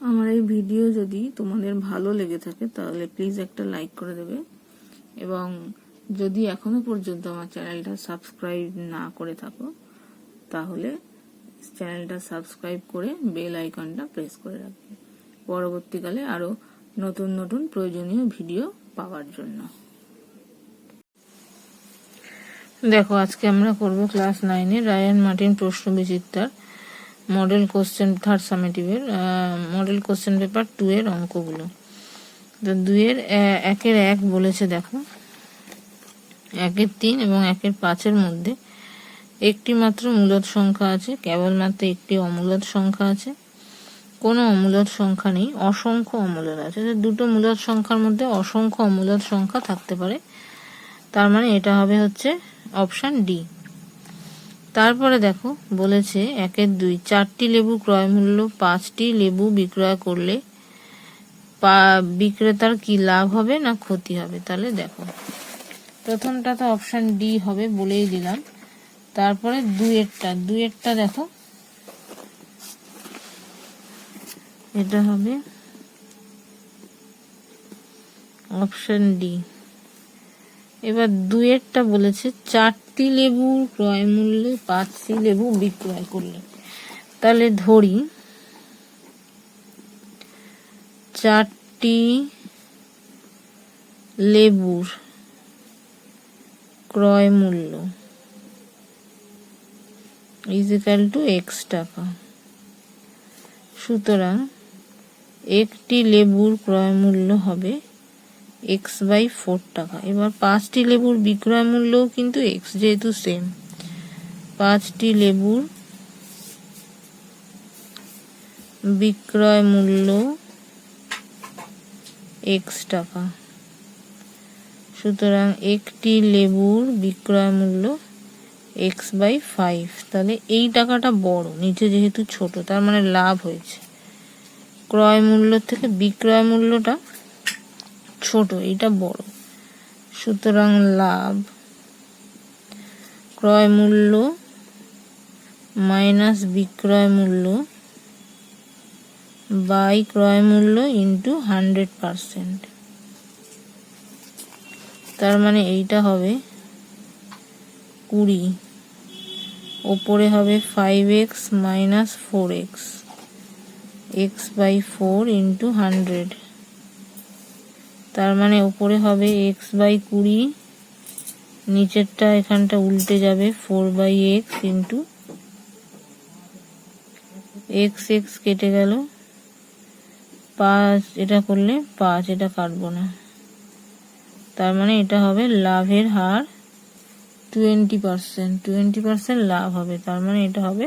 আমার এই ভিডিও যদি তোমাদের ভালো লেগে থাকে তাহলে প্লিজ একটা লাইক করে দেবে, এবং যদি এখনো পর্যন্ত আমার চ্যানেলটা সাবস্ক্রাইব না করে থাকো তাহলে চ্যানেলটা সাবস্ক্রাইব করে বেল আইকনটা প্রেস করে রাখবে পরবর্তীকালে আরো নতুন নতুন প্রয়োজনীয় ভিডিও পাওয়ার জন্য। দেখো, আজকে আমরা করব ক্লাস 9 রায়ান মার্টিন প্রশ্ন বিচিত্রার মডেল কোশ্চেন থার্ড সামেটিভের মডেল কোশ্চেন পেপার 2 এর অঙ্কগুলো। তো 2 এর 1 এর 1 বলেছে, দেখো 1 এর 3 এবং 1 এর 5 এর মধ্যে একটি মাত্র মূলদ সংখ্যা আছে, কেবলমাত্র একটি অমূলদ সংখ্যা আছে, কোনো অমূলদ সংখ্যা নেই, অসংখ্য অমূলদ আছে। দুটো মূলদ সংখ্যার মধ্যে অসংখ্য অমূলদ সংখ্যা থাকতে পারে, তার মানে এটা হবে হচ্ছে অপশন ডি। তারপরে দেখো বলেছে 1 এর 2 4টি লেবু ক্রয় মূল্য 5টি লেবু বিক্রয় করলে বিক্রেতার কি লাভ হবে না ক্ষতি হবে। তাহলে দেখো প্রথমটা তো অপশন ডি হবে, বলেই দিলাম। তারপরে 2 এরটা দেখো এটা হবে অপশন ডি। এবার 2 এরটা বলেছে 4টি লেবু ক্রয় মূল্যে 5টি লেবু বিক্রয় করলে, তাহলে ধরি 4টি লেবুর ক্রয় মূল্য ইজিক্যাল টু x টাকা, সুতরাং একটি লেবুর ক্রয় মূল্য হবে x/4 টাকা। এবার 5টি লেবুর বিক্রয় মূল্যও কিন্তু x, যেহেতু সেম। 5টি লেবুর বিক্রয় মূল্য x টাকা, সুতরাং একটি লেবুর বিক্রয় মূল্য x/5। তাহলে এই টাকাটা বড়, নিচে যেহেতু ছোট, তার মানে লাভ হয়েছে। ক্রয় মূল্য থেকে বিক্রয় মূল্যটা ছোট, এটা বড়, সুতরাং লাভ ক্রয় মূল্য মাইনাস বিক্রয় মূল্য বাই ক্রয় মূল্য ইন্টু 100%। তার মানে এইটা হবে 20, ওপরে হবে 5x minus 4x, x/4 into 100। তার মানে উপরে হবে x/20, নিচেরটা এখানটা উল্টে যাবে 4/x ইন্টু x কেটে গেল 5, এটা করলে 5, এটা কাটবো না। তার মানে এটা হবে লাভের হার 20% লাভ হবে, তার মানে এটা হবে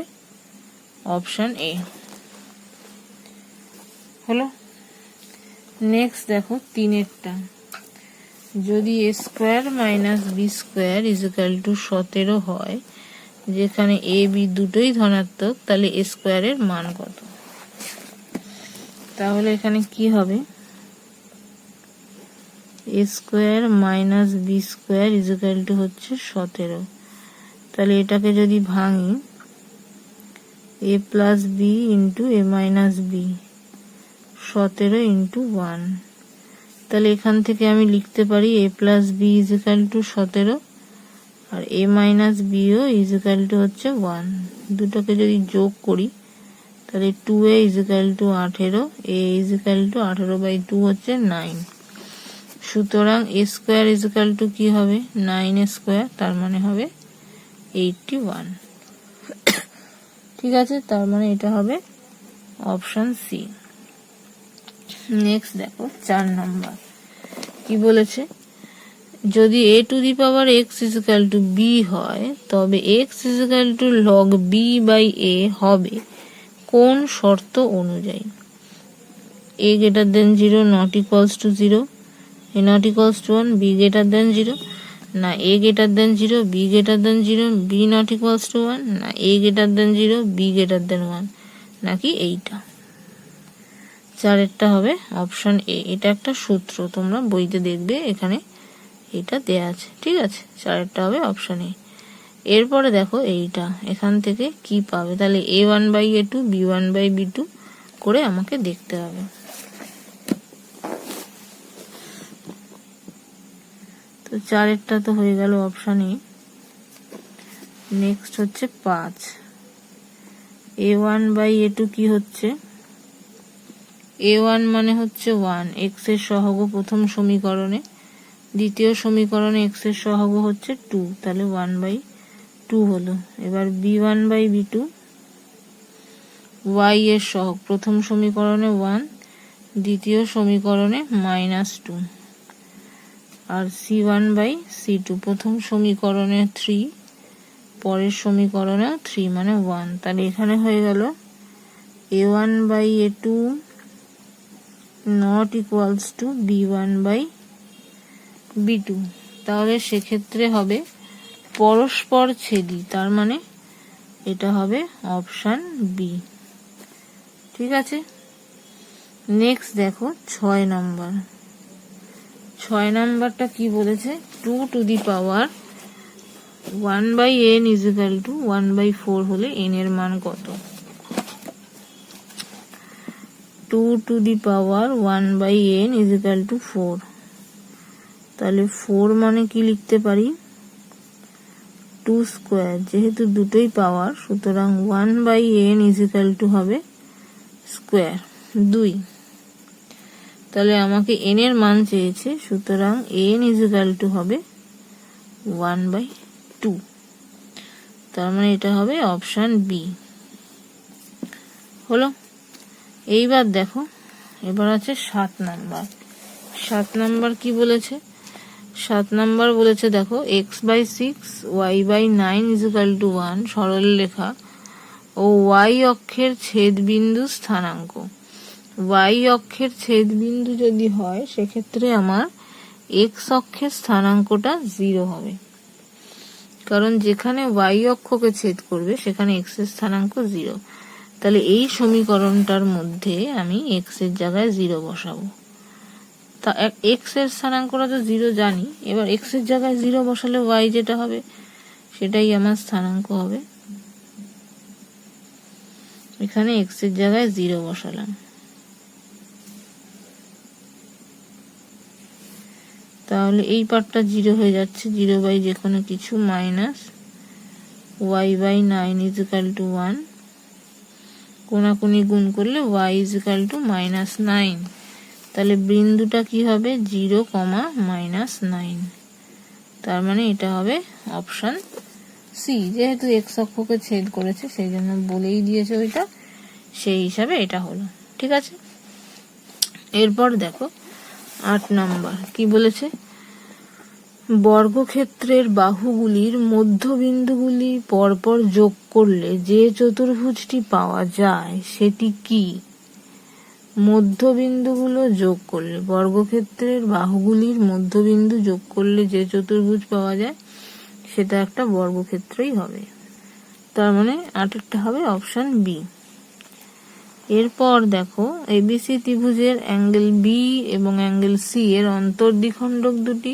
অপশন এ। হলো। নেক্সট দেখো 3 এরটা, যদি a square minus B square equal to 17 হয়, যেখানে a b দুটোই ধনাত্মক, তাহলে a স্কোয়ারের মান কত? তাহলে এখানে কি হবে, a square minus B square equal to হচ্ছে 17। তাহলে এটাকে যদি ভাঙি a plus B into a minus B, 17 into 1। তাহলে এখান থেকে আমি লিখতে পারি a plus B equal to 17, আর a মাইনাস বিও ইজিক্যাল টু হচ্ছে 1। দুটোকে যদি যোগ করি তাহলে 2a equal to 18, a equal to 18/2 হচ্ছে 9। সুতরাং a স্কোয়ার ইজিক্যাল টু কি হবে 9a স্কোয়ার, তার মানে হবে 81। ঠিক আছে, তার মানে এটা হবে অপশন সি। নেক্সট দেখো 4 নম্বর কি বলেছে, যদি a to the power x equal to b হয়, তবে x equal two log b/a হবে কোন শর্ত অনুযায়ী? a greater than 0 not equals to 0, a not equals to 1, b greater than 0, না a greater than 0, b greater than 0, b not equals to 1, না a greater than 0, b greater than 1, নাকি এইটা। 4 হবে option A. এটা একটা সূত্র, তোমরা বইতে দেখবে এখানে এটা দেয়া আছে। ঠিক আছে, 4 হবে অপশন এ। এরপরে দেখো এইটা, এখান থেকে কি পাবে, তাহলে a1/a2, b1/b2 করে আমাকে দেখতে হবে। তো 4-এরটা তো হয়ে গেল অপশান এ। নেক্সট হচ্ছে 5। a1/a2 কি হচ্ছে? a1 মানে হচ্ছে 1, এক্স এর সহগ প্রথম সমীকরণে, দ্বিতীয় সমীকরণে এক্স এর সহগ হচ্ছে 2, তাহলে 1/2 হলো। এবার b1/b2, y এর সহগ প্রথম সমীকরণে 1, দ্বিতীয় সমীকরণে -2, আর c1/c2 প্রথম সমীকরণে 3, পরের সমীকরণেও 3 মানে 1, তাহলে এখানে হয়ে গেল a1/a2 not equals to b1/b2। তাহলে সেক্ষেত্রে হবে পরস্পর ছেদি, তার মানে এটা হবে অপশান বি। ঠিক আছে, নেক্সট দেখো 6 নাম্বার। 6 নাম্বারটা কি বলেছে? 2 to the power 1/n is equal to 1/4 হলে n এর মান কত? 2 to the power 1/n is equal to 4, তাহলে 4 মানে কি লিখতে পারি? 2 স্কোয়ার, যেহেতু দুটোই পাওয়ার সুতরাং 1/n is equal to হবে স্কোয়ার 2। তাহলে আমাকে n এর মান চেয়েছে, সুতরাং n is equal to হবে 1/2, তার মানে এটা হবে অপশান বি। হলো। এইবার দেখো, এবার আছে 7 নাম্বার। 7 নাম্বার কি বলেছে? 7 নাম্বার বলেছে দেখো x/6 y/9 is equal to 1 সরল রেখা ও y অক্ষের ছেদ বিন্দু স্থানাঙ্ক। y অক্ষের ছেদ বিন্দু যদি হয় সেক্ষেত্রে আমার x অক্ষের স্থানাঙ্কটা 0 হবে, কারণ যেখানে y অক্ষকে ছেদ করবে সেখানে x এর স্থানাঙ্ক 0। তাহলে এই সমীকরণটার মধ্যে আমি x এর জায়গায় 0 বসাবো। তা x এর স্থানাঙ্কটা তো 0 জানি, এবার x এর জায়গায় 0 বসালে y যেটা হবে সেটাই আমার স্থানাঙ্ক হবে। এখানে x এর জায়গায় 0 বসালাম, তাহলে এই পার্টটা 0 হয়ে যাচ্ছে, 0 বাই যে কোনো কিছু minus y/9 is equal to 1, কোনাকুনি গুণ করলে y is equal to -9, তাহলে বিন্দুটা কি হবে 0, -9, তার মানে এটা হবে অপশান সি। যেহেতু এক্স অক্ষকে ছেদ করেছে সেই জন্য বলেই দিয়েছে ওইটা, সেই হিসাবে এটা হলো। ঠিক আছে, এরপর দেখো 8 নাম্বার কি বলেছে? বর্গক্ষেত্রের বাহুগুলির মধ্যবিন্দুগুলি পরপর যোগ করলে যে চতুর্ভুজটি পাওয়া যায় সেটি কি? মধ্যবিন্দুগুলো যোগ করলে, বর্গক্ষেত্রের বাহুগুলির মধ্যবিন্দু যোগ করলে যে চতুর্ভুজ পাওয়া যায় সেটা একটা বর্গক্ষেত্রই হবে, তার মানে 8-এরটা হবে অপশান বি। এরপর দেখো এবিসি ত্রিভুজের অ্যাঙ্গেল বি এবং অ্যাঙ্গেল সি এর অন্তর্দ্বিখণ্ডক দুটি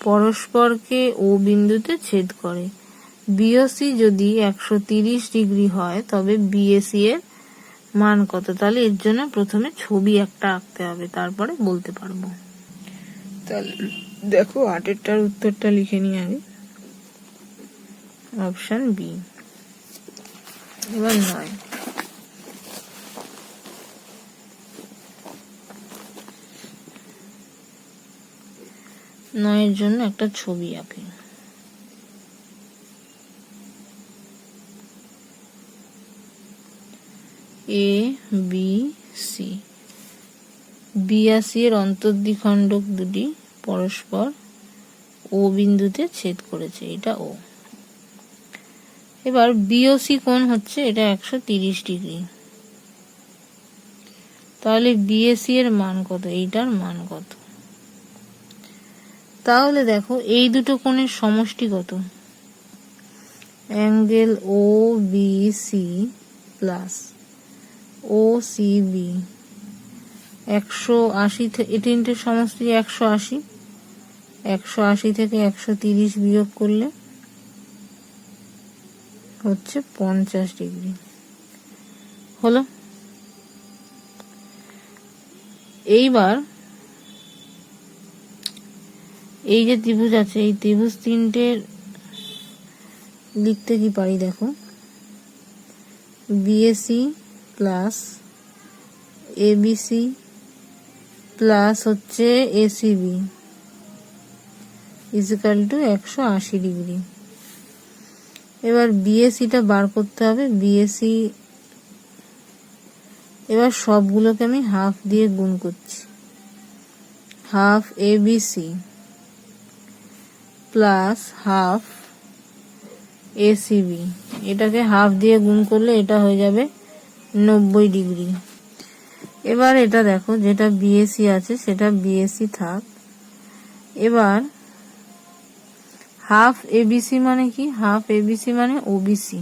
পরস্পরকে ও বিন্দুতে ছেদ করে। বিওসি যদি 130 ডিগ্রি হয় তবে বিএসি এর মান কত? তাহলে এর জন্য প্রথমে ছবি একটা আঁকতে হবে, তারপরে বলতে পারবো। তাহলে দেখো 8-এরটার উত্তরটা লিখে নিই আগে, অপশান বি। এবার 9 জন্য একটা ছবি আঁকে। এ বি সি, বিএসি এর অন্তর্দ্বিখণ্ডক দুটি পরস্পর ও বিন্দুতে ছেদ করেছে, এটা ও। এবার বিওসি কোণ হচ্ছে এটা 130 ডিগ্রি, তাহলে বিএসি এর মান কত? এইটার মান কত? তাহলে দেখো এই দুটো কোণের সমষ্টি কত? অ্যাঙ্গেল ও বি সি প্লাস ও সি বি 180, এই তিনটের সমষ্টি 180, 180 থেকে 130 বিয়োগ করলে হচ্ছে 50 ডিগ্রি। হলো। এইবার এই যে ত্রিভুজ আছে, এই ত্রিভুজ তিনটের লিখতে কি পারি দেখো, বিএসি প্লাস এবিসি প্লাস হচ্ছে এসিবি ইজিক্যাল টু 180 ডিগ্রি। এবার বিএসিটা বার করতে হবে। বিএসি এবার সবগুলোকে আমি হাফ দিয়ে গুণ করছি। Half ABC plus half ACB, এটাকে হাফ দিয়ে গুণ করলে এটা হয়ে যাবে 90 ডিগ্রি। এবার এটা দেখো, যেটা বিএসি আছে সেটা বিএসি থাক। এবার হাফ এবিসি মানে কি, হাফ এবিসি মানে OBC,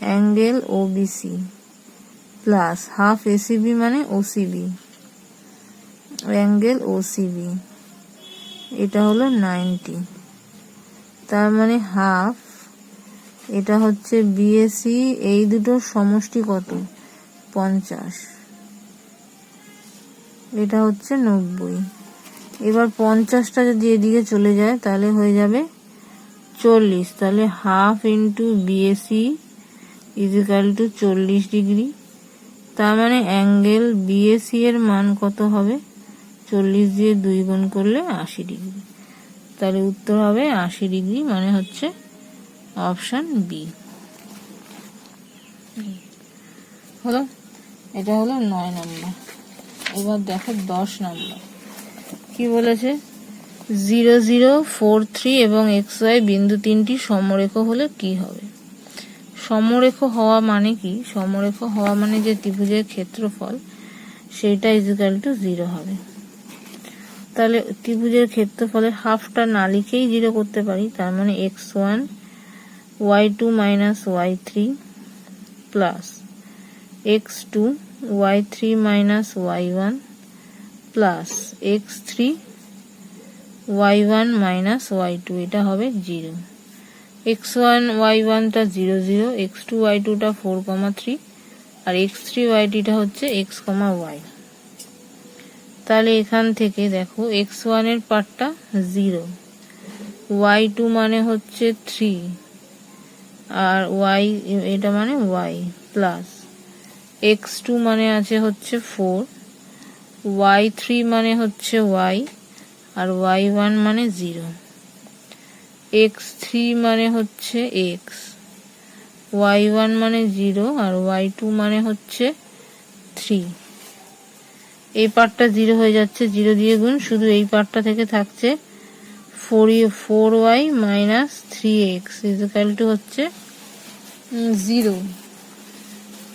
angle OBC plus half ACB মানে ওসিবি, অ্যাঙ্গেল ওসিবি, এটা হলো 90। তার মানে হাফ, এটা হচ্ছে বিএসি, এই দুটোর সমষ্টি কত, 50, এটা হচ্ছে 90। এবার 50টা যদি এদিকে চলে যায় তাহলে হয়ে যাবে 40। তাহলে half into BAC equal to 40 degree. তার মানে অ্যাঙ্গেল বিএসি এর মান কত হবে, 40 দিয়ে 2 গুণ করলে 80 ডিগ্রি। তাহলে উত্তর হবে 80 ডিগ্রি, মানে হচ্ছে অপশন বি হলো। এটা হলো 9 নম্বর। এবার দেখো 10 নম্বর কি বলেছে, 0 0 4 3 এবং XY বিন্দু তিনটি সমরেখ হলে কি হবে। সমরেখ হওয়া মানে কি, সমরেখ হওয়া মানে যে ত্রিভুজের ক্ষেত্রফল সেটা ইজিক্যাল টু 0 হবে। তাহলে ত্রিভুজের ক্ষেত্রফলের হাফটা না লিখেই 0 করতে পারি। তার মানে x1 y2 minus y3 plus x2 y3 minus y1 plus x3 y1 minus y2, এটা হবে 0। x1 y1টা 0 0, x2 y2টা 4, 3 আর x3 y2টা হচ্ছে x, y। তাহলে এখান থেকে দেখো x1 এর পার্টটা 0, y2 মানে হচ্ছে 3 আর y এটা মানে y প্লাস x2 মানে আছে হচ্ছে 4, y3 মানে হচ্ছে y আর y1 মানে 0, x3 মানে হচ্ছে x, y1 মানে 0 আর y2 মানে হচ্ছে 3। এই পার্টটা 0 হয়ে যাচ্ছে, 0 দিয়ে গুণ, শুধু এই পার্টটা থেকে থাকছে 4y minus 3x is equal to হচ্ছে 0।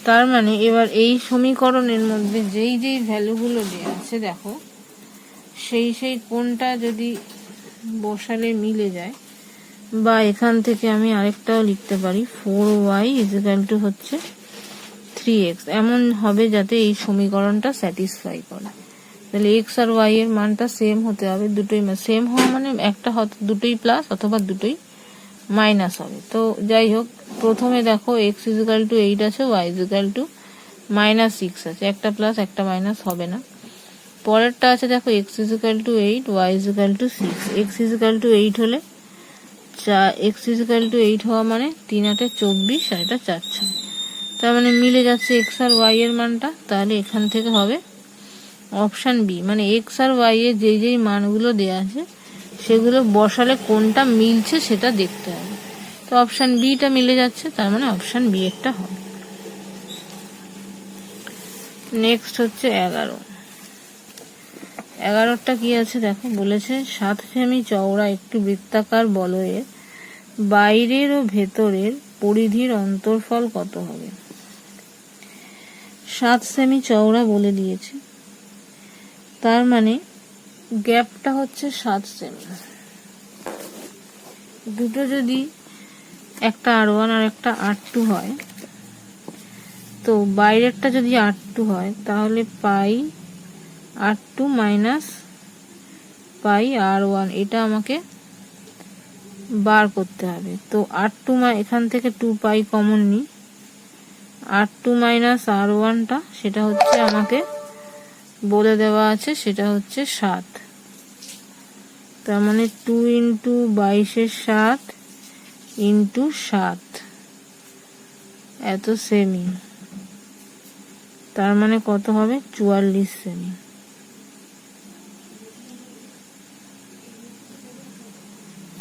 তার মানে এবার এই সমীকরণের মধ্যে যেই যেই ভ্যালুগুলো দেওয়া আছে দেখো, সেই কোনটা যদি বসালে মিলে যায়, বা এখান থেকে আমি আরেকটাও লিখতে পারি 4y ইজিক্যাল টু হচ্ছে 3x, এমন হবে যাতে এই সমীকরণটা স্যাটিসফাই করে। তাহলে x আর y এর মানটা সেম হতে হবে, দুটোই সেম হওয়া মানে একটা দুটোই প্লাস অথবা দুটোই মাইনাস হবে। তো যাই হোক, প্রথমে দেখো x ইজিক্যাল টু 8 আছে, y ইজিক্যাল টু মাইনাস 6 আছে, একটা প্লাস একটা মাইনাস হবে না। পরেরটা আছে দেখো x equal to 8, y equal to 6। x equal to 8 হলে x ইজিক্যাল টু 8 হওয়া মানে 3 8 24 আর এটা 4 6, তার মানে মিলে যাচ্ছে x আর y এর মানটা। তাহলে এখান থেকে হবে অপশন বি, মানে x আর y এর যেই যেই মানগুলো দেওয়া আছে সেগুলো বসালে কোনটা মিলছে সেটা দেখতে হবে। তো অপশন বিটা মিলে যাচ্ছে, তার মানে অপশন বি একটা হবে। নেক্সট হচ্ছে 11টা কি আছে দেখো, বলেছে 7 সেমি চওড়া একটি বৃত্তাকার বলয়ের বাইরের ও ভেতরের পরিধির অন্তরফল কত হবে। 7 সেমি চওড়া বলে দিয়েছে, তার মানে গ্যাপটা হচ্ছে 7 সেমি। দুটো যদি একটা R1 আর একটা R2 হয়, তো বাইরেরটা যদি R2 হয় তাহলে পাই R2 মাইনাস পাই R1, এটা আমাকে বার করতে হবে। তো R2 এখান থেকে 2 পাই কমন নিই, R2 মাইনাস R1টা সেটা হচ্ছে আমাকে বলে দেওয়া আছে, সেটা হচ্ছে 7। তার মানে 2 ইন্টু 22 7 ইন্টু 7 এত সেমি। তার মানে কত হবে? 44 সেমি।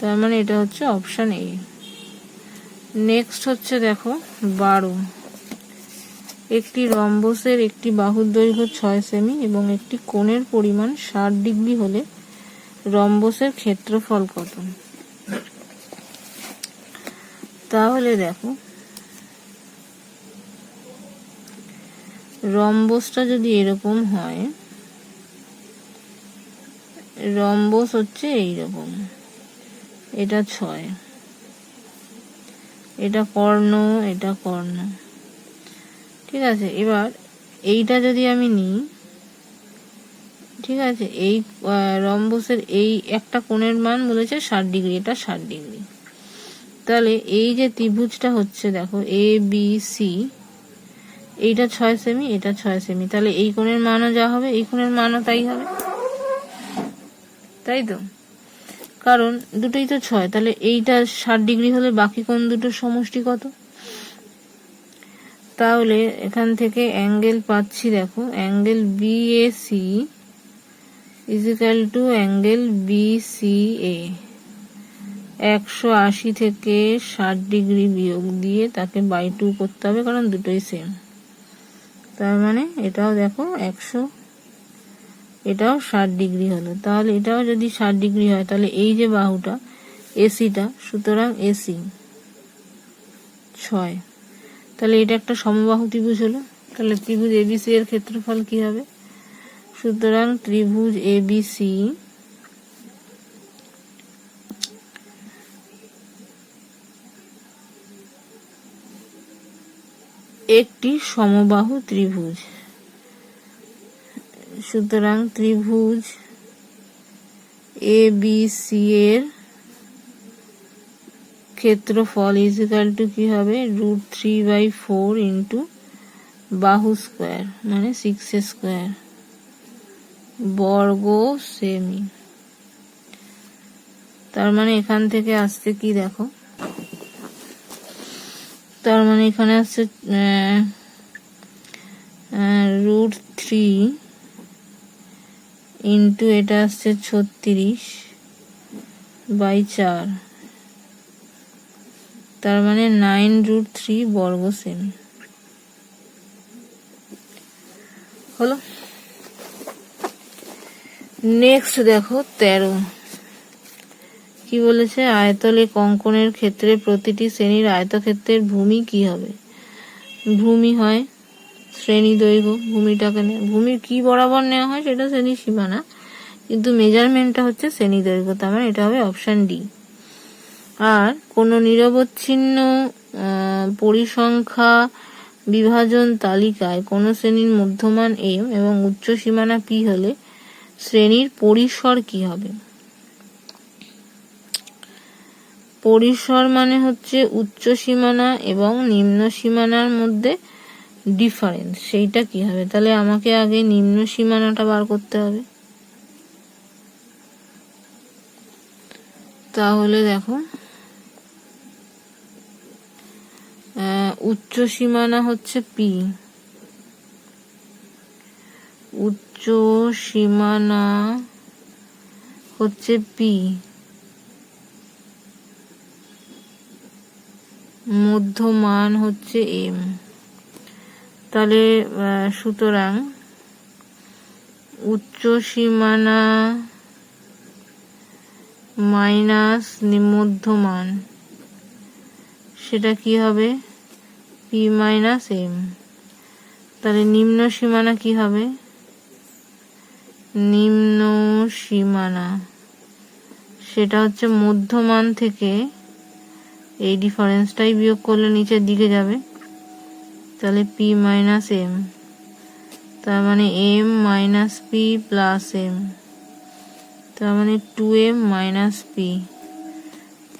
তার মানে এটা হচ্ছে অপশন এ। নেক্সট হচ্ছে দেখো 12। একটি রম্বসের একটি বাহুর দৈর্ঘ্য 6 সেমি এবং একটি কোণের পরিমাণ 60 ডিগ্রি হলে রম্বসের ক্ষেত্রফল কত? তাহলে দেখো, রম্বসটা যদি এরকম হয়, রম্বস হচ্ছে এইরকম, এটা 6, এটা কর্ণ, এটা কর্ণ, ঠিক আছে। এবার এইটা যদি আমি নিই, ঠিক আছে, এই রম্বসের এই একটা কোণের মান বলেছে 60 ডিগ্রি, এটা 60 ডিগ্রি। তাহলে এই যে ত্রিভুজটা হচ্ছে দেখো এ বি সি, এইটা 6 সেমি, এটা 6 সেমি, তাহলে এই কোণের মানও যা হবে এই কোণের মানও তাই হবে, তাই তো? কারণ দুটোই তো 6, তাহলে এইটা 60 ডিগ্রি হলে বাকি কোণ দুটোর সমষ্টি কত? তাহলে এখান থেকে অ্যাঙ্গেল পাচ্ছি, দেখো angle BAC is equal to angle BCA. 180 থেকে 60 ডিগ্রি বিয়োগ দিয়ে তাকে বাই 2 করতে হবে, কারণ দুটোই সেম। তার মানে এটাও দেখো 100, এটাও 60 ডিগ্রি হলো। তাহলে এটাও যদি 60 ডিগ্রি হয়, তাহলে এই যে বাহুটা এসিটা, সুতরাং এসি 6, তাহলে এটা একটা সমবাহু ত্রিভুজ হলো। তাহলে ত্রিভুজ এবিসি এর ক্ষেত্রফল কি হবে? সুতরাং ত্রিভুজ এবিসি একটি সমবাহু ত্রিভুজ। সুতরাং ত্রিভুজ এবিসি এর ক্ষেত্রফল ইজ ইকুয়াল টু কি হবে? √3/4 ইন্টু বাহু স্কোয়ার, মানে 6 স্কোয়ার বর্গ সেমি। তার মানে এখান থেকে আসছে কি দেখো, তার মানে এখানে আসছে √3 ইন্টু এটা আসছে 36/4, তার মানে 9√3 বর্গ সেমি হলো। নেক্সট দেখো 13। কি বলেছে? আয়তলেখ অঙ্কনের ক্ষেত্রে প্রতিটি শ্রেণীর আয়তক্ষেত্রের ভূমি কি হবে? ভূমি হয় শ্রেণী দৈর্ঘ্য, ভূমিটাকে ভূমির কি বরাবর নেওয়া হয় সেটা শ্রেণী সীমানা, কিন্তু মেজারমেন্টটা হচ্ছে শ্রেণী দৈর্ঘ্য। তার মানে এটা হবে অপশন ডি। আর কোনো নিরবচ্ছিন্ন পরিসংখ্যা বিভাজন তালিকায় কোনো শ্রেণীর মধ্যমান এম এবং উচ্চ সীমানা পি হলে শ্রেণীর পরিসর কি হবে? পরিসর মানে হচ্ছে উচ্চ সীমানা এবং নিম্ন সীমানার মধ্যে ডিফারেন্স, সেইটা কি হবে? তাহলে আমাকে আগে নিম্ন সীমানাটা বার করতে হবে। তাহলে দেখো, উচ্চ সীমানা হচ্ছে পি, উচ্চ সীমানা হচ্ছে পি, মধ্যমান হচ্ছে এম। তাহলে সুতরাং উচ্চ সীমানা মাইনাস মধ্যমান, সেটা কি হবে? P minus M. তাহলে নিম্ন সীমানা কি হবে? নিম্ন সীমানা সেটা হচ্ছে মধ্যমান থেকে এই ডিফারেন্সটাই বিয়োগ করলে নিচের দিকে যাবে, তাহলে পি মাইনাস এম। তার মানে M minus P plus M, তার মানে 2m মাইনাস পি।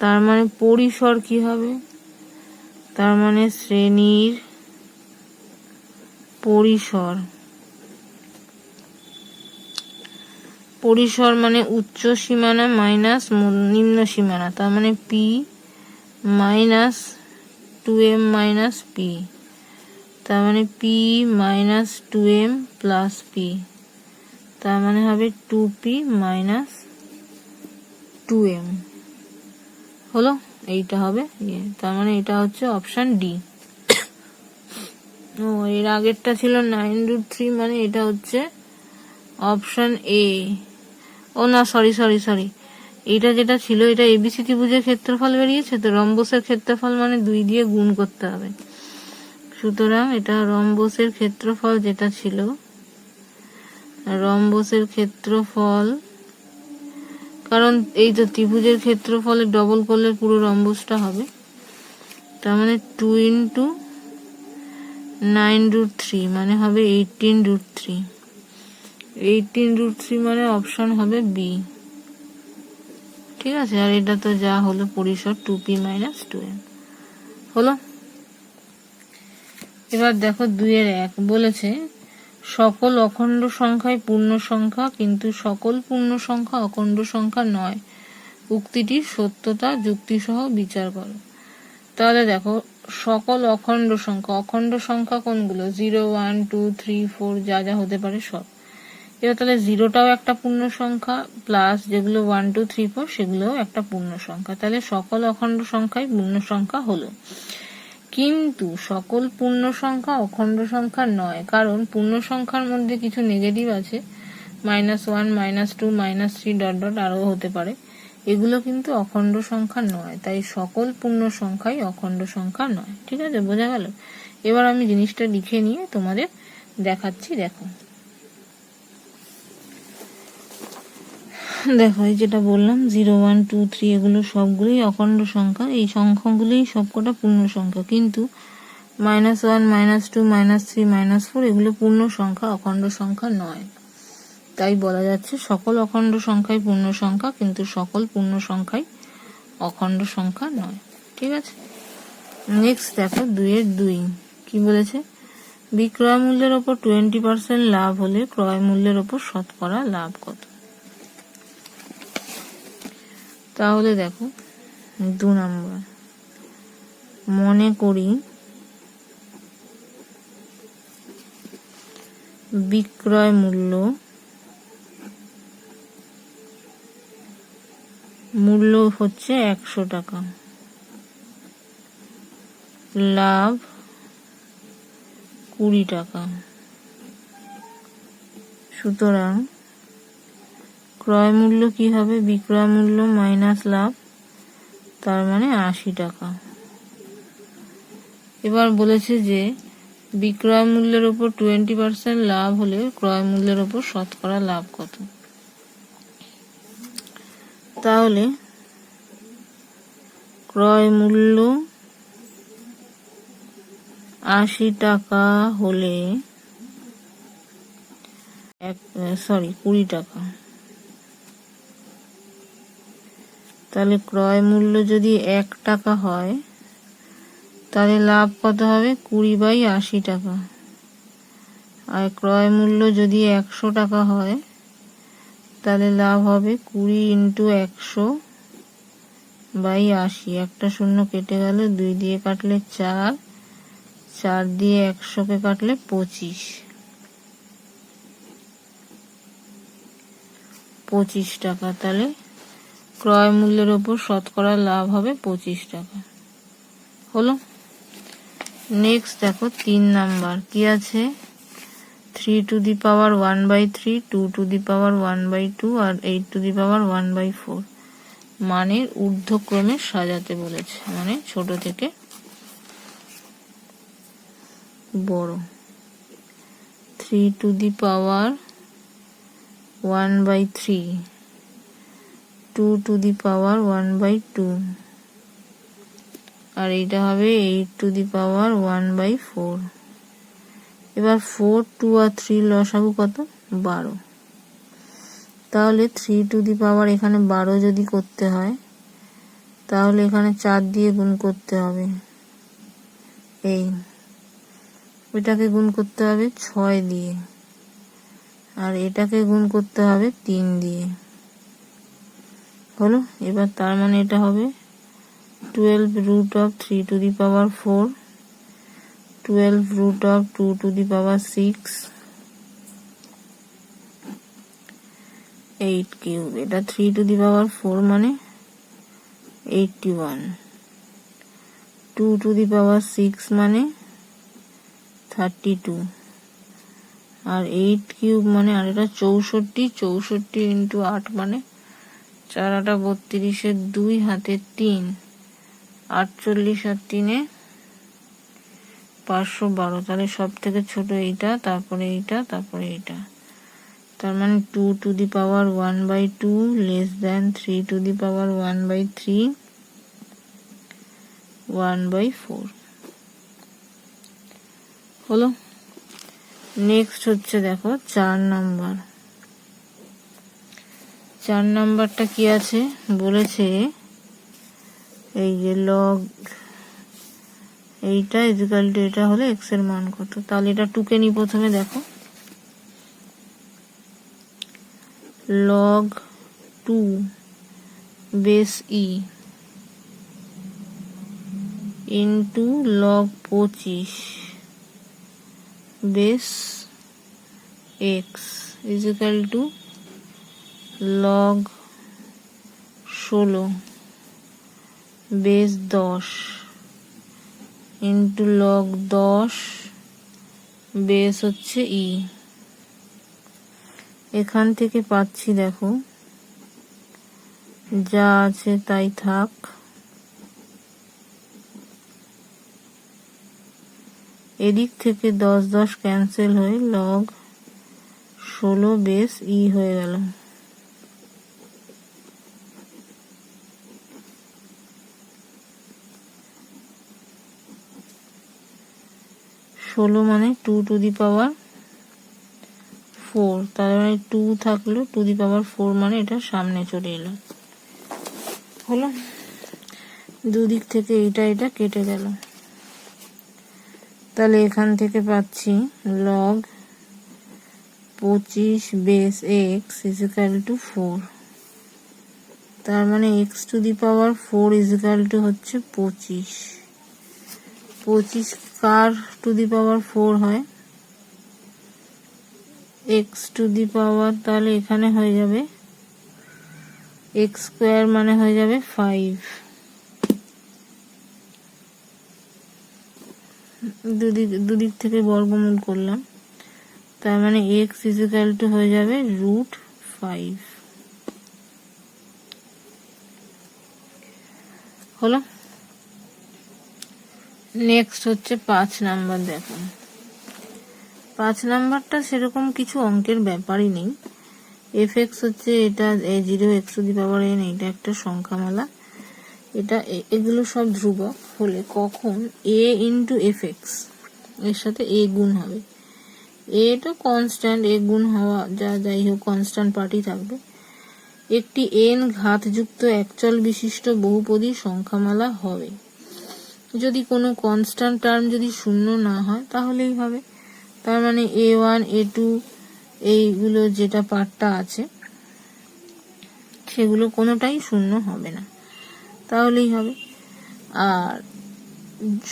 তার মানে পরিসর কি হবে? তার মানে শ্রেণীর পরিসর পরিসর মানে উচ্চ সীমানা মাইনাস নিম্ন সীমানা, তার মানে P minus 2m minus P, তার মানে P minus 2m plus P, তার মানে হবে 2p মাইনাস 2m। হলো, এইটা হবে তার মানে এটা হচ্ছে অপশান ডি। ও এর আগেরটা ছিল 9√3, মানে এটা হচ্ছে অপশান এ। ও না, সরি, এটা যেটা ছিল এটা এবিসি ত্রিভুজের ক্ষেত্রফল বেরিয়েছে, তো রম্বসের ক্ষেত্রফল মানে 2 দিয়ে গুণ করতে হবে। সুতরাং এটা রম্বসের ক্ষেত্রফল যেটা ছিল, রম্বসের ক্ষেত্রফল, কারণ এই তো ত্রিভুজের ক্ষেত্রফলে ডবল করলে পুরো রম্বসটা হবে, তার মানে 2 × 9√3 মানে হবে 18√3। 18√3 মানে অপশন হবে বি। ঠিক আছে, আর এটা তো যা হলো পরিসর 2p মাইনাস 2m হলো। এবার দেখো 2-1 বলেছে সকল অখণ্ড সংখ্যাই পূর্ণ সংখ্যা, কিন্তু সকল পূর্ণ সংখ্যা অখণ্ড সংখ্যা নয়। উক্তিটির সত্যতা যুক্তিসহ বিচার করো। তাহলে দেখো সকল অখণ্ড সংখ্যা কোনগুলো? 0, 1, 2, 3, 4 যা যা হতে পারে সব। এবার তাহলে 0টাও একটা পূর্ণ সংখ্যা, প্লাস যেগুলো 1, 2, 3, 4 সেগুলোও একটা পূর্ণ সংখ্যা। তাহলে সকল অখণ্ড সংখ্যাই পূর্ণ সংখ্যা হলো। কিন্তু সকল পূর্ণ সংখ্যা অখণ্ড সংখ্যা নয়, কারণ পূর্ণ সংখ্যার মধ্যে কিছু নেগেটিভ আছে, -1, -2, -3 ... আরও হতে পারে। এগুলো কিন্তু অখণ্ড সংখ্যা নয়, তাই সকল পূর্ণ সংখ্যাই অখণ্ড সংখ্যা নয়। ঠিক আছে, বোঝা গেল? এবার আমি জিনিসটা লিখে নিয়ে তোমাদের দেখাচ্ছি। দেখো এই যেটা বললাম 0, 1, 2, 3 এগুলো সবগুলোই অখণ্ড সংখ্যা। এই সংখ্যাগুলোই সবকটা পূর্ণ সংখ্যা, কিন্তু -1, -2, -3, -4 এগুলো পূর্ণ সংখ্যা, অখণ্ড সংখ্যা নয়। তাই বলা যাচ্ছে সকল অখণ্ড সংখ্যাই পূর্ণ সংখ্যা, কিন্তু সকল পূর্ণ সংখ্যাই অখণ্ড সংখ্যা নয়। ঠিক আছে, নেক্সট দেখো 2-2 কি বলেছে? বিক্রয় মূল্যের ওপর 20% লাভ হলে ক্রয় মূল্যের ওপর শতকরা লাভ কত? তাহলে দেখো 2 নম্বর, মনে করি বিক্রয় মূল্য হচ্ছে 100 টাকা, লাভ 20 টাকা। সুতরাং ক্রয় মূল্য কি হবে? বিক্রয় মূল্য মাইনাস লাভ, তার মানে 80 টাকা। এবার বলেছে যে বিক্রয় মূল্যের ওপর 20% লাভ হলে ক্রয় মূল্যের ওপর শতকরা লাভ কত? তাহলে ক্রয় মূল্য 80 টাকা হলে 20 টাকা, তাহলে ক্রয় মূল্য যদি 1 টাকা হয় তাহলে লাভ কত হবে? 20/80 টাকা। আর ক্রয় মূল্য যদি 100 টাকা হয় তাহলে লাভ হবে 20 × 100/80। একটা শূন্য কেটে গেল, 2 দিয়ে কাটলে 4, 4 দিয়ে 100কে কাটলে 25 টাকা। তাহলে ক্রয় মূল্যের ওপর শতকরা লাভ হবে 25 টাকা। হলো। নেক্সট দেখো 3 নাম্বার কি আছে? 3⁻1/3, 2⁻1/2 আর 8⁻1/4 মানের ঊর্ধ্বক্রমে সাজাতে বলেছে, মানে ছোট থেকে বড়। 3⁻1/3, 2⁻1/2 আর এইটা হবে 8⁻1/4। এবার 4, 2 আর 3 লসাগু কত? 12। তাহলে 3⁻, এখানে 12 যদি করতে হয় তাহলে এখানে 4 দিয়ে গুণ করতে হবে, ওইটাকে গুণ করতে হবে 6 দিয়ে, আর এটাকে গুণ করতে হবে 3 দিয়ে। হলো, এবার তার মানে এটা হবে 12 root of 3 to the power 4, 12 root of 2 to the power 6, 8 cube. এটা 3 to the power 4 মানে 81, 2 to the power 6 মানে 32, আর 8 কিউব মানে, আর এটা 64, 64 ইন্টু 8 মানে 4 8 32, 2 হাতে 3, 48 আর 3 512। তাহলে সব থেকে ছোট এইটা, তারপরে এইটা, তারপরে এইটা। তার মানে 2 to the power 1/2 less than 3 to the power 1/3 1/4 হলো। নেক্সট হচ্ছে দেখো 4 নাম্বার। 4 নাম্বারটা কি আছে বলেছে, এই যে লগ এইটা ইকুয়াল টু এটা হলে x এর মান কত। তাহলে এটা টুকে নি প্রথমে। দেখো log 2 base e into log 25 base x is equal two log 16 base 10 into log 10 base হচ্ছে e। এখান থেকে পাচ্ছি দেখো যা আছে তাই থাক, এদিক থেকে 10 10 ক্যান্সেল হয়ে log 16 বেস e হয়ে গেল। ষোলো মানে 2 to the power 4, তার মানে 2 থাকলো 2 to the power 4 মানে এটা সামনে চলে এলো। হলো, দুদিক থেকে এটা এটা কেটে গেল। তাহলে এখান থেকে পাচ্ছি log 25 base x is equal two 4। তার মানে x to the power 4 is equal two হচ্ছে 25। 25 কার টু দি পাওয়ার 4 হয়? x টু দি পাওয়ার, তাহলে এখানে হয়ে যাবে x স্কোয়ার মানে হয়ে যাবে 5। দুদিক থেকে বর্গমূল করলাম, তার মানে x ইজ ইকুয়াল টু হয়ে যাবে √5। হলো। নেক্সট হচ্ছে 5 নাম্বার। দেখো 5 নাম্বারটা সেরকম কিছু অঙ্কের ব্যাপারই নেই। fx হচ্ছে এটা a0 x two the power n, এটা একটা সংখ্যামালা। এটা এগুলো সব ধ্রুবক হলে কখন a ইন্টু fx এর সাথে a গুণ হবে। a তো কনস্ট্যান্ট, a গুণ হওয়া যাই হোক কনস্ট্যান্ট পার্টই থাকবে। একটি n ঘাতযুক্ত একচল বিশিষ্ট বহুপদী সংখ্যামালা হবে যদি কোনো কনস্ট্যান্ট টার্ম যদি শূন্য না হয় তাহলেই হবে। তার মানে a1 a2 এইগুলো যেটা পার্টটা আছে সেগুলো কোনোটাই শূন্য হবে না, তাহলেই হবে। আর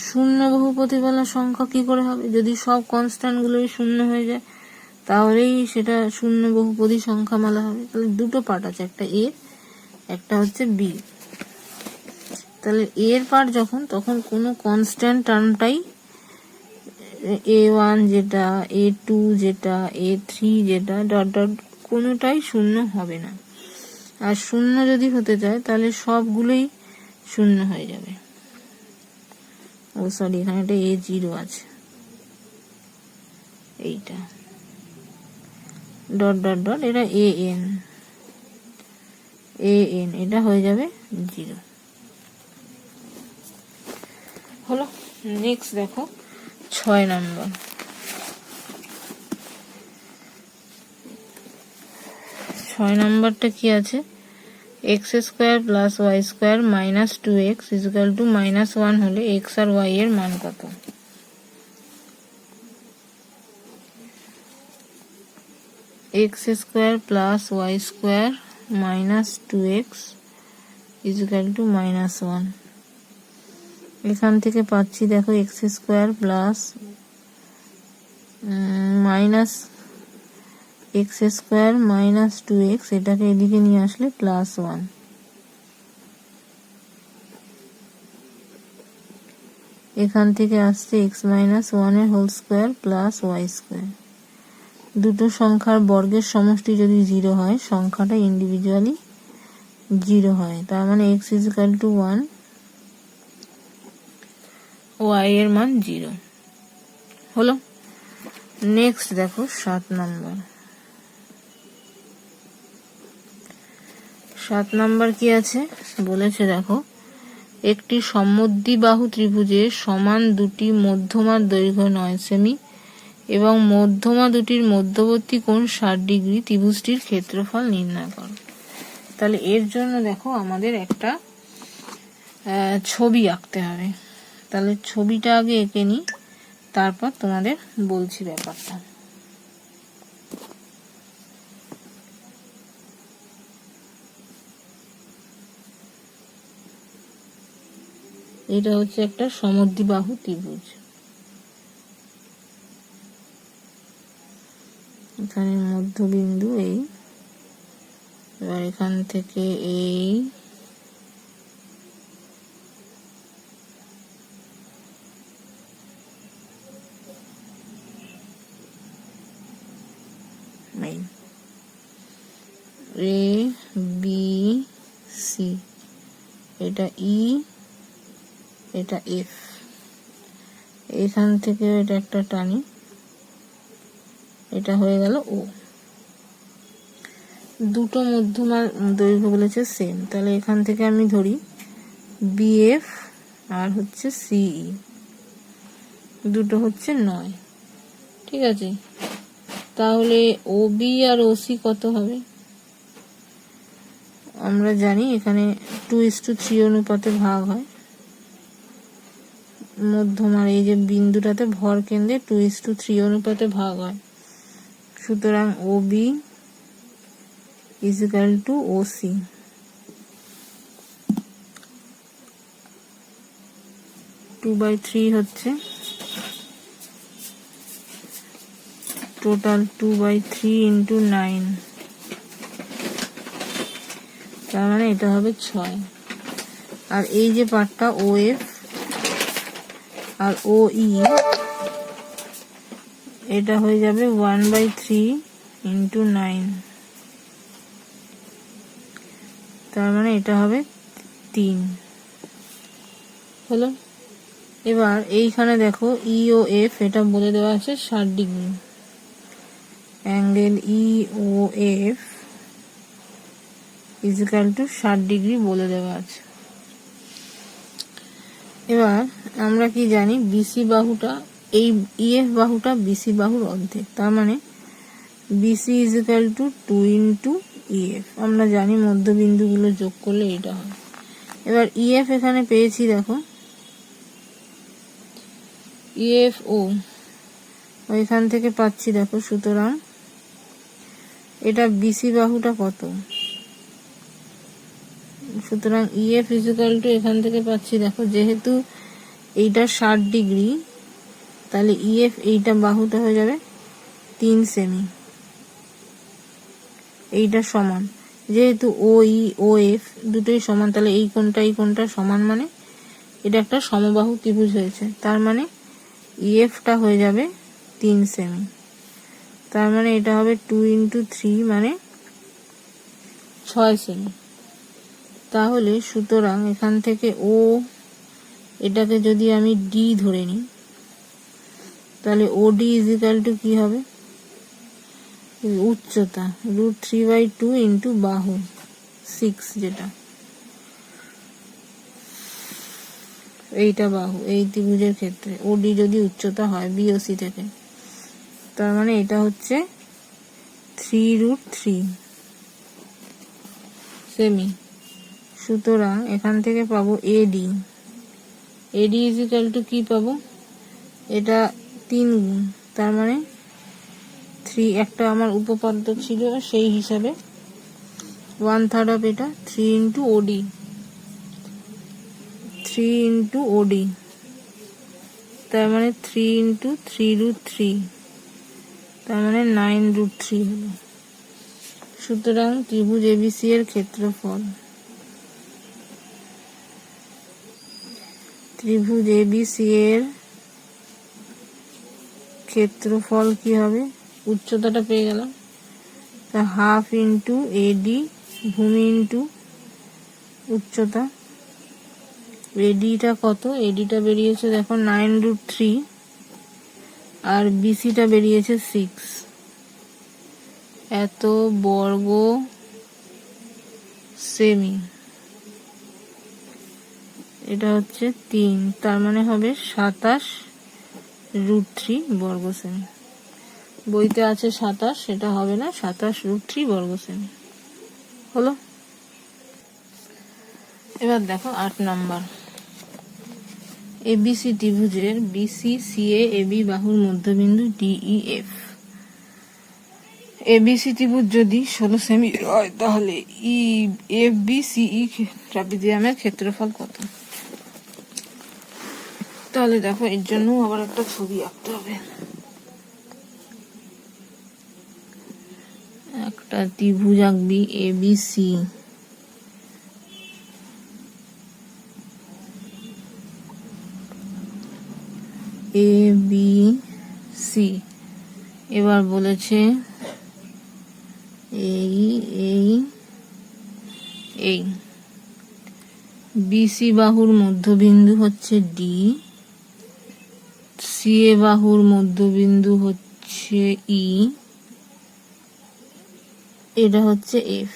শূন্য বহুপদীওয়ালা সংখ্যা কি করে হবে? যদি সব কনস্ট্যান্টগুলোই শূন্য হয়ে যায় তাহলেই সেটা শূন্য বহুপদী সংখ্যামালা হবে। তাহলে দুটো পার্ট আছে, একটা এ একটা হচ্ছে বি। তাহলে এর পার্ট যখন, তখন কোনো কনস্ট্যান্ট টার্মটাই a1 যেটা, a2 যেটা, a3 যেটা ডট ডট কোনোটাই শূন্য হবে না। আর শূন্য যদি হতে যায় তাহলে সবগুলোই শূন্য হয়ে যাবে। ও সরি, এখানে একটা a0 আছে, এইটা ডট ডট ডট, এটা an এটা হয়ে যাবে 0। হলো। নেক্সট দেখো 6 নাম্বার। 6 নাম্বারটা কি আছে? x square plus Y square minus 2x is equal to -1 হলে x আর y এর মান কত? X square plus Y square minus 2x equal to -1। এখান থেকে পাচ্ছি দেখো X square plus minus X square minus 2x, এটাকে এদিকে নিয়ে আসলে +1। এখান থেকে আসছে x-1 এর whole square plus Y square. দুটো সংখ্যার বর্গের সমষ্টি যদি 0 হয়, সংখ্যাটা ইন্ডিভিজুয়ালি 0 হয়, তার মানে x ইকুয়াল টু 1, y এর মান 0 হলো। নেক্সট দেখো 7 নাম্বার। 7 নাম্বার কি আছে বলেছে দেখো, একটি সমদ্বিবাহু ত্রিভুজের সমান দুটি মধ্যমার দৈর্ঘ্য 9 সেমি এবং মধ্যমা দুটির মধ্যবর্তী কোণ 60 ডিগ্রি, ত্রিভুজটির ক্ষেত্রফল নির্ণয় করো। তাহলে এর জন্য দেখো আমাদের একটা ছবি আঁকতে হবে। তাহলে ছবিটা আগে এঁকে নিই, তারপর তোমাদের বলছি ব্যাপারটা। এটা হচ্ছে একটা সমদ্বিবাহু ত্রিভুজ। এখানে মধ্যবিন্দু এই, এবার এখান থেকে এই এ বি সি, এটা ই, এটা এফ। এখান থেকে এটা একটা টানি, এটা হয়ে গেল ও। দুটো মধ্যমার দৈর্ঘ্য বলেছে সেম, তাহলে এখান থেকে আমি ধরি বিএফ আর হচ্ছে সিই, দুটো হচ্ছে 9। ঠিক আছে, তাহলে ওবি আর ওসি কত হবে? আমরা জানি এখানে 2:3 অনুপাতে ভাগ হয়। মধ্যমার এই যে বিন্দুটাতে ভর কেন্দ্রে 2:3 অনুপাতে ভাগ হয়। সুতরাং OB equal to OC. Two by 3 হচ্ছে টোটাল 2/3 ইন্টু 9, তার মানে এটা হবে 6। আর এই যে পার্টটা ওএফ আর ওই, এটা হয়ে যাবে 1/3 ইন্টু 9, তার মানে এটা হবে 3 হলো। এবার এইখানে দেখো ই ও এফ, এটা বলে দেওয়া আছে 60 degree. Angle E O F equal to 60 degree বলে দেওয়া আছে। এবার আমরা কি জানি, বিসি বাহুটা, এই ইএফ বাহুটা বিসি বাহুর অর্ধেক, তার মানে BC equal to 2 into EF. আমরা জানি মধ্যবিন্দুগুলো যোগ করলে এটা হয়। এবার ইএফ এখানে পেয়েছি দেখো, ইএফ ও ওইখান থেকে পাচ্ছি দেখো। সুতরাং এটা বিসি বাহুটা কত? সুতরাং ইএফ ইকুয়াল টু এখান থেকে পাচ্ছি দেখো, যেহেতু এইটা 60 ডিগ্রি, তাহলে ইএফ এইটা বাহুটা হয়ে যাবে 3 সেমি। এইটা সমান, যেহেতু ও ই ও এফ দুটোই সমান, তাহলে এই কোণটা সমান, মানে এটা একটা সমবাহু ত্রিভুজ হয়েছে। তার মানে ইএফটা হয়ে যাবে 3 সেমি। তার মানে এটা হবে 2 ইন্টু 3, মানে 6 সেমি। তাহলে সুতরাং এখান থেকে ও, এটাকে যদি আমি ডি ধরে নিই, তাহলে ওডি ইকুয়াল টু কি হবে? উচ্চতা √3/2 ইন্টু বাহু 6, যেটা এইটা বাহু এই ত্রিভুজের ক্ষেত্রে ওডি যদি উচ্চতা হয় বিওসি থেকে, তার মানে এটা হচ্ছে 3√3 সেমি। সুতরাং এখান থেকে পাবো এডি। এডি ইকুয়াল টু কি পাবো? এটা 3 গুণ, তার মানে 3 একটা আমার উপপাদ্য ছিল, সেই হিসাবে 1/3 অফ এটা 3 ইন্টু ওডি, 3 ইন্টু ওডি, তার মানে 3 ইন্টু 3√3, তার মানে 9√3 হলো। সুতরাং ত্রিভুজ এবিসি এর ক্ষেত্রফল, ত্রিভুজ এবিসি এর ক্ষেত্রফল কি হবে, উচ্চতাটা পেয়ে গেলাম, তা 1/2 ইন্টু এডি ভূমি ইন্টু উচ্চতা। এডিটা কত, এডিটা বেরিয়েছে দেখো 9√3, আর বিসিটা বেরিয়েছে 6, এত বর্গ সেমি, এটা হচ্ছে 3, তার মানে হবে 27√3 বর্গ সেমি। বইতে আছে 27, সেটা হবে না, 27√3 বর্গ সেমি হলো। এবার দেখো 8 নাম্বার, এবিসি ত্রিভুজের বিসি সিএ এবি বাহুর মধ্যবিন্দু ডিইএফ। এবিসি ত্রিভুজ যদি 16 সেমি হয়, তাহলে এফ বি সিই ট্রাপিজিয়ামের ক্ষেত্রফল কত? তাহলে দেখো এর জন্য আবার একটা ছবি আঁকতে হবে। একটা ত্রিভুজ আঁকবি এবিসি, এবিসি, এবার বলেছে এই বিসি বাহুর মধ্যবিন্দু হচ্ছে ডি, সিএ বাহুর মধ্যবিন্দু হচ্ছে ই, এটা হচ্ছে এফ।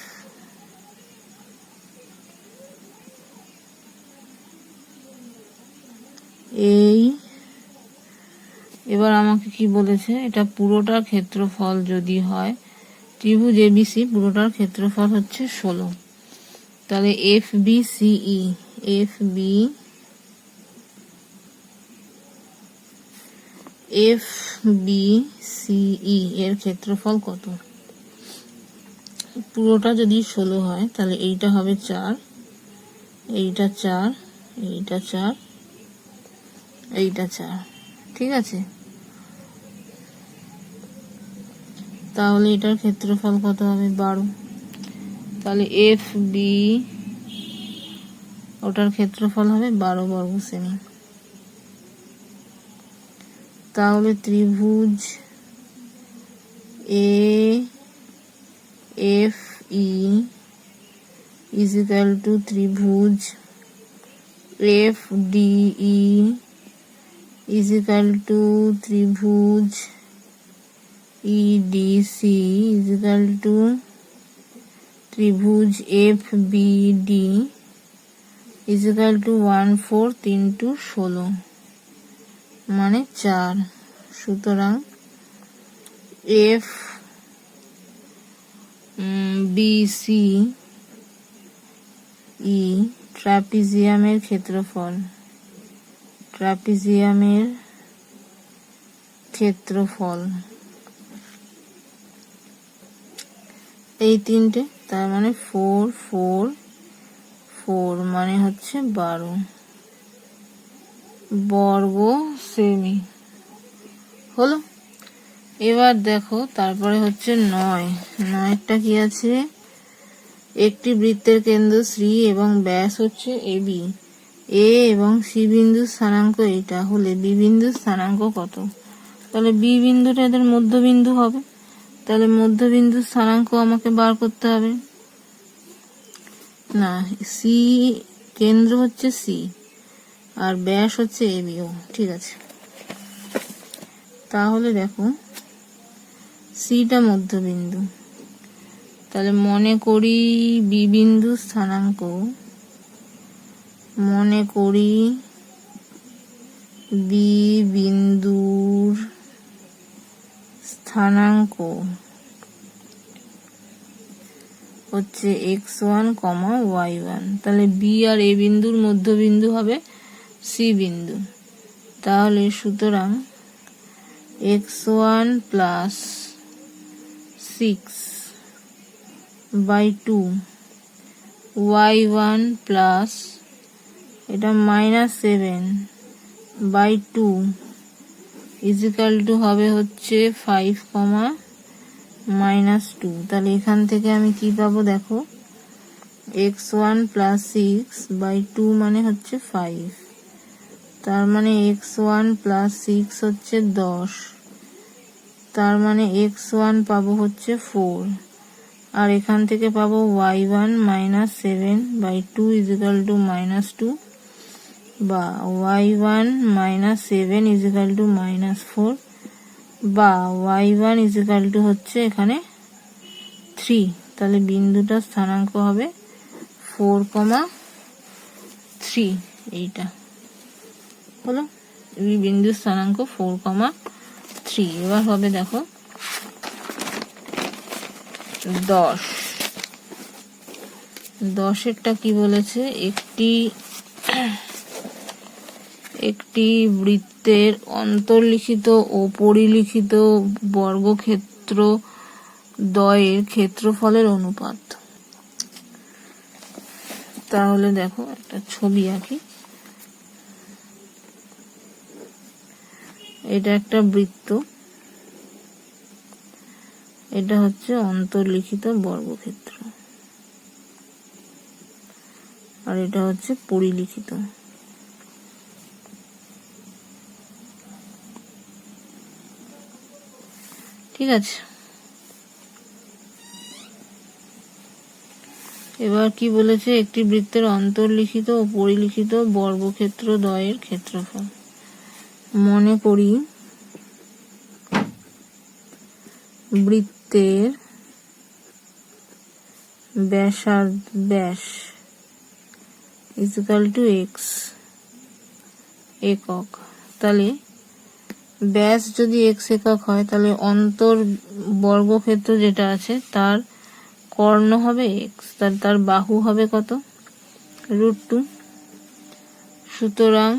এবার আমাকে কি বলেছে, এটা পুরোটার ক্ষেত্রফল যদি হয়, ত্রিভুজ এবিসি পুরোটার ক্ষেত্রফল হচ্ছে 16, তাহলে এফ বি সিই, এফ বি সিই এর ক্ষেত্রফল কত? পুরোটা যদি 16 হয়, তাহলে এইটা হবে 4, এইটা 4, এইটা 4, এইটা 4, ঠিক আছে। তাহলে এটার ক্ষেত্রফল কত হবে, 12। তাহলে এফ বি ওটার ক্ষেত্রফল হবে 12 বর্গ সেমি। তাহলে ত্রিভুজ A F E is equal to ত্রিভুজ F DE is equal to ত্রিভুজ ইডিসি ইজ ইকুয়াল টু ত্রিভুজ F BD is equal to 1/4 into 16, মানে 4। সুতরাং এফ বিসি ই ট্রাপিজিয়ামের ক্ষেত্রফল, ট্রাপিজিয়ামের ক্ষেত্রফল এই তিনটে, তার মানে 4 4 4, মানে হচ্ছে 12 বর্গ সেমি হলো। এবার দেখো তারপরে হচ্ছে 9টা কি আছে, একটি বৃত্তের কেন্দ্র সি এবং ব্যাস হচ্ছে এবি, এ এবং সি বিন্দুর স্থানাঙ্ক এটা হলে বি বিন্দুর স্থানাঙ্ক কত? তাহলে বি বিন্দুটা এদের মধ্যবিন্দু হবে, তাহলে মধ্যবিন্দুর স্থানাঙ্ক আমাকে বার করতে হবে। না, সি কেন্দ্র হচ্ছে সি আর ব্যাস হচ্ছে এবিও, ঠিক আছে। তাহলে দেখো সিটা মধ্যবিন্দু, তাহলে মনে করি বি বিন্দুর স্থানাঙ্ক, মনে করি বি বিন্দুর স্থানাঙ্ক হচ্ছে x1, y1, তাহলে বি আর এ বিন্দুর মধ্যবিন্দু হবে সি বিন্দু। তাহলে সুতরাং x1 প্লাস 6/2 y1 প্লাস এটা -7/2 ইজিক্যাল টু হবে হচ্ছে 5, -2। তাহলে এখান থেকে আমি কি পাবো দেখো, x1 প্লাস 6/2 মানে হচ্ছে 5, তার মানে x1 প্লাস 6 হচ্ছে 10, তার মানে x1 পাবো হচ্ছে 4, আর এখান থেকে পাবো y1 -7/2 ইজিক্যাল টু -2, বা y1 -7 ইজিক্যাল টু -4, বা y1 ইজিক্যাল টু হচ্ছে এখানে 3। তাহলে বিন্দুটার স্থানাঙ্ক হবে 4,3। এইটা হলো এই বিন্দুর স্থানাঙ্ক 4,3। এবার হবে দেখো 10-এরটা কি বলেছে, একটি বৃত্তের অন্তর্লিখিত ও পরিলিখিত বর্গক্ষেত্র দ্বয়ের ক্ষেত্রফলের অনুপাত। তাহলে দেখো একটা ছবি আঁকি। এটা একটা বৃত্ত, এটা হচ্ছে অন্তর্লিখিত বর্গক্ষেত্র, আর এটা হচ্ছে পরিলিখিত। ঠিক আছে, এবার কি বলেছে, একটি বৃত্তের অন্তর্লিখিত ও পরিলিখিত বর্গক্ষেত্র দ্বয়ের ক্ষেত্রফল। মনে করি বৃত্তের ব্যাস ইকুয়াল টু x একক। তাহলে ব্যাস যদি x একক হয়, তাহলে অন্তর বর্গক্ষেত্র যেটা আছে তার কর্ণ হবে x, তার বাহু হবে কত, √2। সুতরাং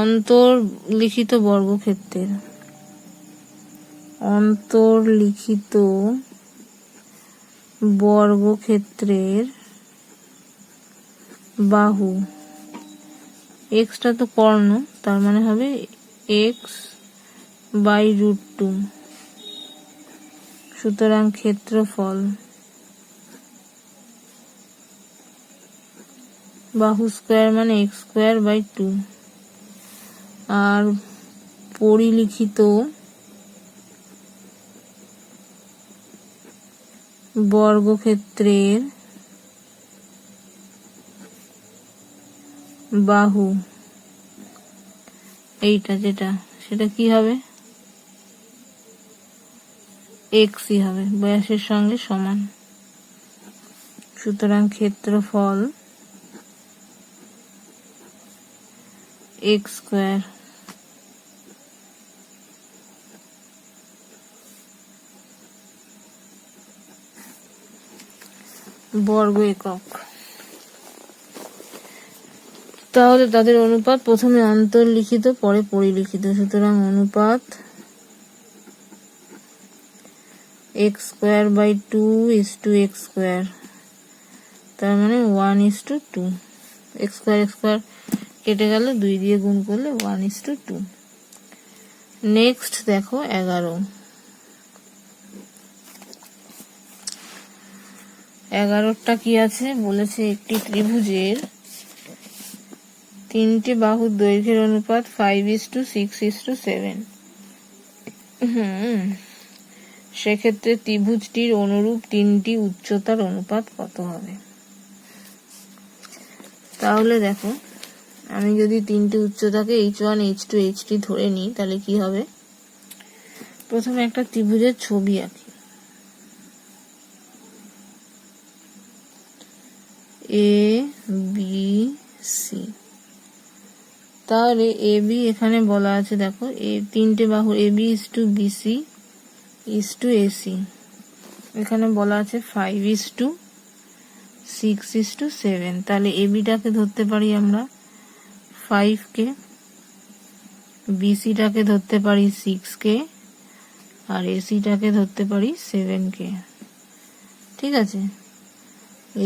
অন্তর্লিখিত বর্গক্ষেত্রের বাহু, এক্সটা তো কর্ণ, তার মানে হবে x/√2। সুতরাং ক্ষেত্রফল বাহু স্কোয়ার মানে x²/2, আর পরিলিখিত বর্গক্ষেত্রের বাহু এইটা যেটা, সেটা কি হবে, x-ই হবে, ব্যাসের সঙ্গে সমান। সুতরাং ক্ষেত্রফল x²। বর্গ একক। তাহলে তাদের অনুপাত প্রথমে অন্তর্লিখিত পরে পরিলিখিত। সুতরাং অনুপাত x²/2 x², তার মানে 1:2। x² কেটে গেল, 2 দিয়ে গুণ করলে 1:2। নেক্সট দেখো 11টা কি আছে বলেছে, একটি ত্রিভুজের 3টে বাহুর দৈর্ঘ্যের অনুপাত 5:6:7। সেক্ষেত্রে ত্রিভুজটির অনুরূপ 3টি উচ্চতার অনুপাত কত হবে। তাহলে দেখো, আমি যদি 3টি উচ্চতাকে h1 h2 h3 ধরে নিই, তাহলে কি হবে, প্রথমে একটা ত্রিভুজের ছবি আঁকি। ABC, তাহলে AB এখানে বলা আছে, দেখো 3টে বাহু AB:BC:AC, এখানে বলা আছে 5:6:7। তাহলে ABটাকে ধরতে পারি আমরা 5 কে, BC টাকে ধরতে পারি 6 কে, আর এসিটাকে ধরতে পারি 7K। ঠিক আছে,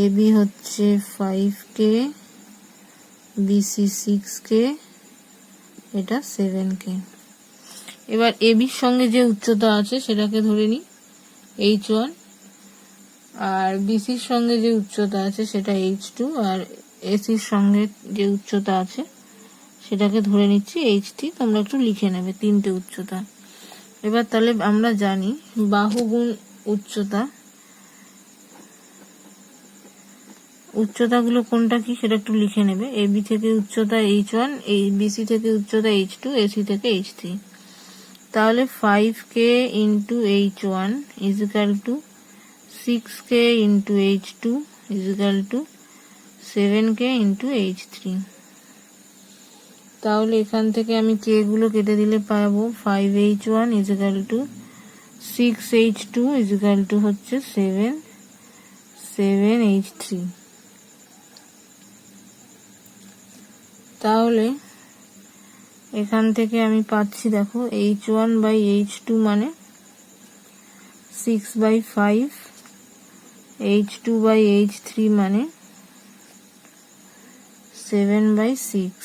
এবি হচ্ছে 5K, বিসি 6K, এটা 7K। এবার এবির সঙ্গে যে উচ্চতা আছে সেটাকে ধরে নিই H1, আর বিসির সঙ্গে যে উচ্চতা আছে সেটা H2, আর এসির সঙ্গে যে উচ্চতা আছে সেটাকে ধরে নিচ্ছি H3। তোমরা একটু লিখে নেবে তিনটে উচ্চতা। এবার তাহলে আমরা জানি বাহু গুণ উচ্চতা, উচ্চতাগুলো কোনটা কি সেটা একটু লিখে নেবে। এবি থেকে উচ্চতা H1, বিসি থেকে উচ্চতা H2, এসি থেকে H3। তাহলে 5K into H1 is equal to 6K into H2 is equal to 7K into H3। তাহলে এখান থেকে আমি K গুলো কেটে দিলে পাবো 5H1 is equal to 6H2 is equal to হচ্ছে 7H3। তাহলে এখান থেকে আমি পাচ্ছি দেখো H1 বাই H2 মানে 6/5, H2 বাই H3 মানে 7/6।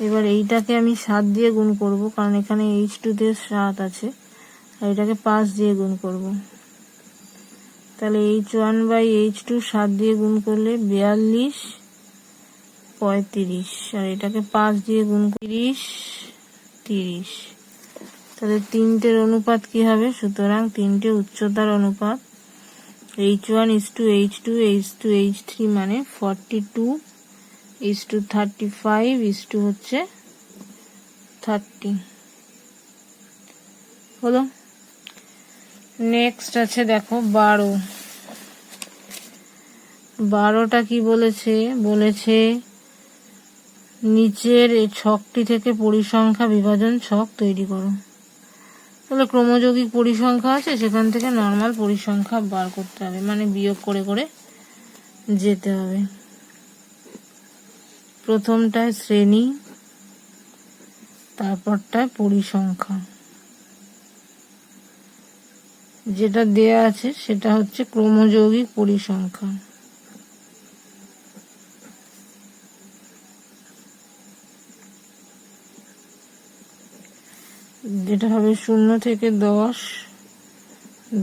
এবার এইটাকে আমি 7 দিয়ে গুণ করব, কারণ এখানে H2 তে 7 আছে, আর এটাকে 5 দিয়ে গুণ করব। তাহলে H1 বাই H2 7 দিয়ে গুণ করলে 42, 35, আর এটাকে 5 দিয়ে গুণ 30, 30। তাহলে তিনটের অনুপাত কি হবে? সুতরাং তিনটে উচ্চতার অনুপাত H1 is to H2 is to H3 মানে 42 is to 35 is to হচ্ছে 30 হলো। নেক্সট আছে দেখো 12। 12টা কি বলেছে? বলেছে নিচের এই ছকটি থেকে পরিসংখ্যা বিভাজন ছক তৈরি করো। তাহলে ক্রমযৌগিক পরিসংখ্যা আছে, সেখান থেকে নর্মাল পরিসংখ্যা বার করতে হবে, মানে বিয়োগ করে করে যেতে হবে। প্রথমটায় শ্রেণী, তারপরটায় পরিসংখ্যা। যেটা দেয়া আছে সেটা হচ্ছে ক্রমযৌগিক পরিসংখ্যা। যেটা হবে 0 থেকে 10,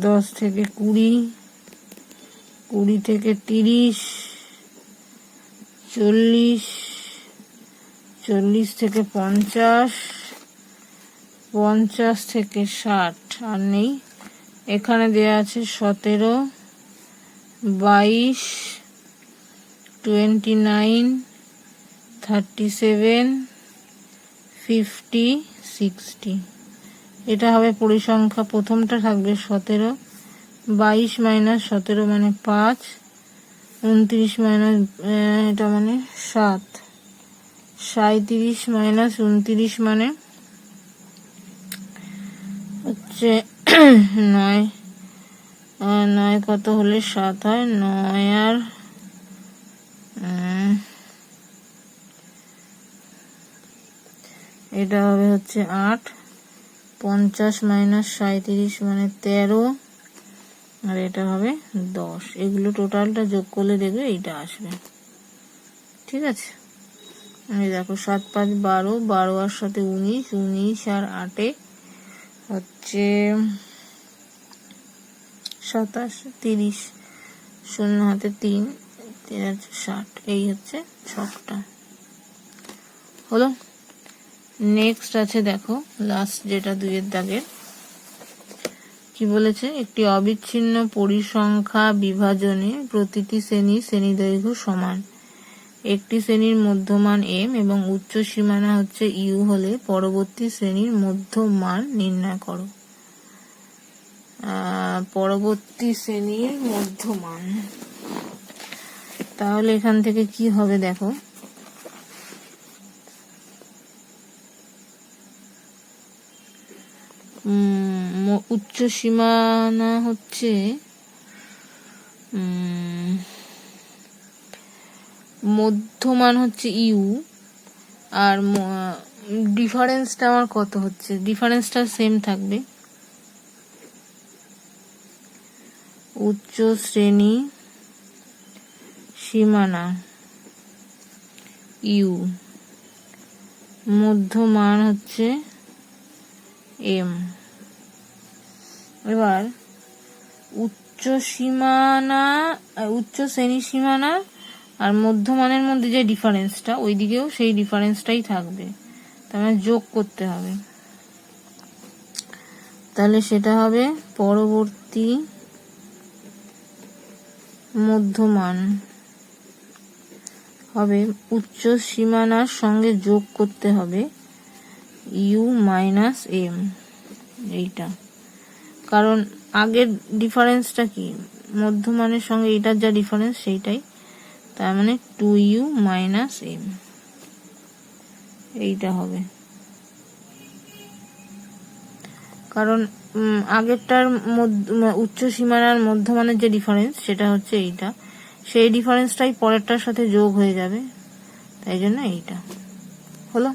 10 থেকে 20, 20 থেকে 30, 40, 40 থেকে 50, 50 থেকে 60। আর নেই, এখানে দেয়া আছে 17, 22, 29, 37, 50, 60। এটা হবে পরিসংখ্যা। প্রথমটা থাকবে 17, 22 মাইনাস 17 মানে 5, 29 মাইনাস এটা মানে 7, 37 মাইনাস 29 মানে হচ্ছে 9, 9 কত হলে 7 হয়? 9 আর এটা হবে হচ্ছে 8, 50 মাইনাস 37 মানে 13, আর এটা হবে 10। এগুলো টোটালটা যোগ করলে দেখবে এইটা আসবে। ঠিক আছে, আমি দেখো 7 5 12, 12 আর সাথে 19, 19 আর 8 হচ্ছে 27, 30, 0 হাতে 3, 3 60। এই হচ্ছে ছকটা হলো। নেক্সট আছে দেখো লাস্ট যেটা 2 এর দাগের, কি বলেছে? একটি অবিচ্ছিন্ন পরিসংখ্যা বিভাজনে প্রতিটি শ্রেণী দৈর্ঘ্য সমান। একটি শ্রেণীর মধ্যমান m এবং উচ্চ সীমানা হচ্ছে u হলে পরবর্তী শ্রেণীর মধ্যমান নির্ণয় করো। পরবর্তী শ্রেণীর মধ্যমান, তাহলে এখান থেকে কি হবে দেখো, উচ্চ সীমানা হচ্ছে মধ্যমান হচ্ছে ইউ, আর ডিফারেন্সটা আমার কত হচ্ছে? ডিফারেন্সটা সেম থাকবে, উচ্চ শ্রেণী সীমানা ইউ, মধ্যমান হচ্ছে এম। এবার উচ্চ শ্রেণী সীমানা আর মধ্যমানের মধ্যে যে ডিফারেন্সটা, ওই দিকেও সেই ডিফারেন্সটাই থাকবে, তার মানে যোগ করতে হবে। তাহলে সেটা হবে পরবর্তী মধ্যমান হবে উচ্চ সীমানার সঙ্গে যোগ করতে হবে ইউ মাইনাস এম, এইটা। কারণ আগের ডিফারেন্সটা কি, মধ্যমানের সঙ্গে এটার যা ডিফারেন্স সেইটাই, তার মানে 2u মাইনাস এম, এইটা হবে। কারণ আগেরটার উচ্চ সীমানার মধ্যমানের যে ডিফারেন্স সেটা হচ্ছে এইটা, সেই ডিফারেন্সটাই পরেরটার সাথে যোগ হয়ে যাবে, তাই জন্য এইটা হলো।